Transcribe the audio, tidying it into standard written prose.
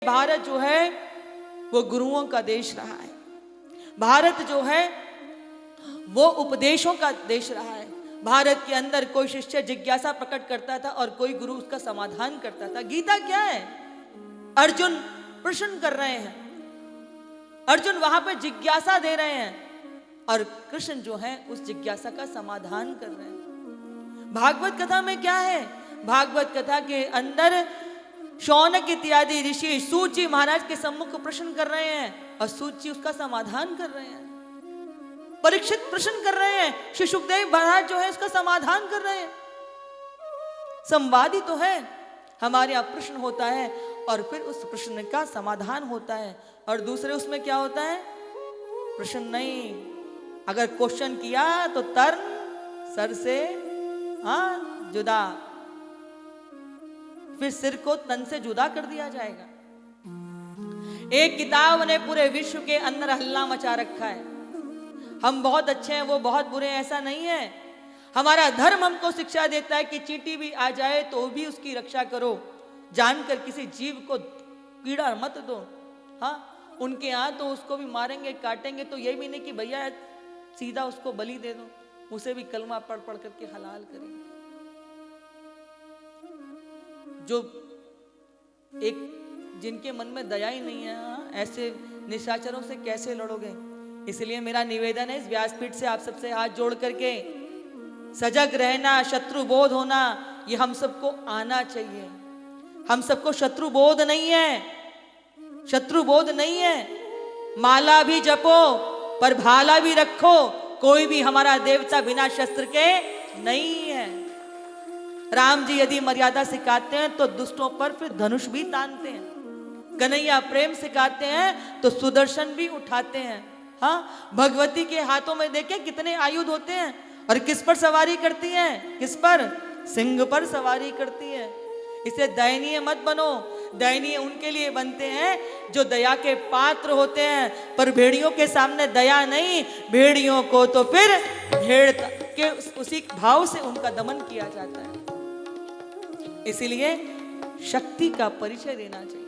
भारत जो है वो गुरुओं का देश रहा है। भारत जो है वो उपदेशों का देश रहा है। भारत के अंदर कोई शिष्य जिज्ञासा प्रकट करता था और कोई गुरु उसका समाधान करता था। गीता क्या है? अर्जुन प्रश्न कर रहे हैं, अर्जुन वहां पे जिज्ञासा दे रहे हैं और कृष्ण जो है उस जिज्ञासा का समाधान कर रहे हैं। भागवत कथा में क्या है? भागवत कथा के अंदर शौनक इत्यादि ऋषि सूत जी महाराज के सम्मुख प्रश्न कर रहे हैं और सूत जी उसका समाधान कर रहे हैं। परीक्षित प्रश्न कर रहे हैं, श्री सुखदेव महाराज जो है उसका समाधान कर रहे हैं। संवादी तो है, हमारे यहाँ प्रश्न होता है और फिर उस प्रश्न का समाधान होता है। और दूसरे उसमें क्या होता है? प्रश्न नहीं, अगर क्वेश्चन किया तो तर्क सर से जुदा, फिर सिर को तन से जुदा कर दिया जाएगा। एक किताब ने पूरे विश्व के अंदर हल्ला मचा रखा है। हम बहुत अच्छे हैं, वो बहुत बुरे हैं, ऐसा नहीं है। हमारा धर्म हमको शिक्षा देता है कि चींटी भी आ जाए तो भी उसकी रक्षा करो, जानकर किसी जीव को कीड़ा मत दो। हाँ, उनके यहाँ तो उसको भी मारेंगे काटेंगे, तो ये भी नहीं कि भैया सीधा उसको बलि दे दो, उसे भी कलमा पढ़ पढ़ करके हलाल करेंगे। जो एक जिनके मन में दया ही नहीं है, ऐसे निशाचरों से कैसे लड़ोगे? इसलिए मेरा निवेदन है इस व्यासपीठ से आप सबसे हाथ जोड़ करके सजग रहना, शत्रु बोध होना, ये हम सबको आना चाहिए। हम सबको शत्रु बोध नहीं है, शत्रु बोध नहीं है। माला भी जपो पर भाला भी रखो, कोई भी हमारा देवता बिना शस्त्र के नहीं है। राम जी यदि मर्यादा सिखाते हैं तो दुष्टों पर फिर धनुष भी तानते हैं। कन्हैया प्रेम सिखाते हैं तो सुदर्शन भी उठाते हैं। हाँ, भगवती के हाथों में देखे कितने आयुध होते हैं और किस पर सवारी करती हैं? किस पर? सिंह पर सवारी करती है। इसे दयनीय मत बनो। दयनीय उनके लिए बनते हैं जो दया के पात्र होते हैं, पर भेड़ियों के सामने दया नहीं। भेड़ियों को तो फिर भेड़ के उसी भाव से उनका दमन किया जाता है। इसलिए शक्ति का परिचय देना चाहिए।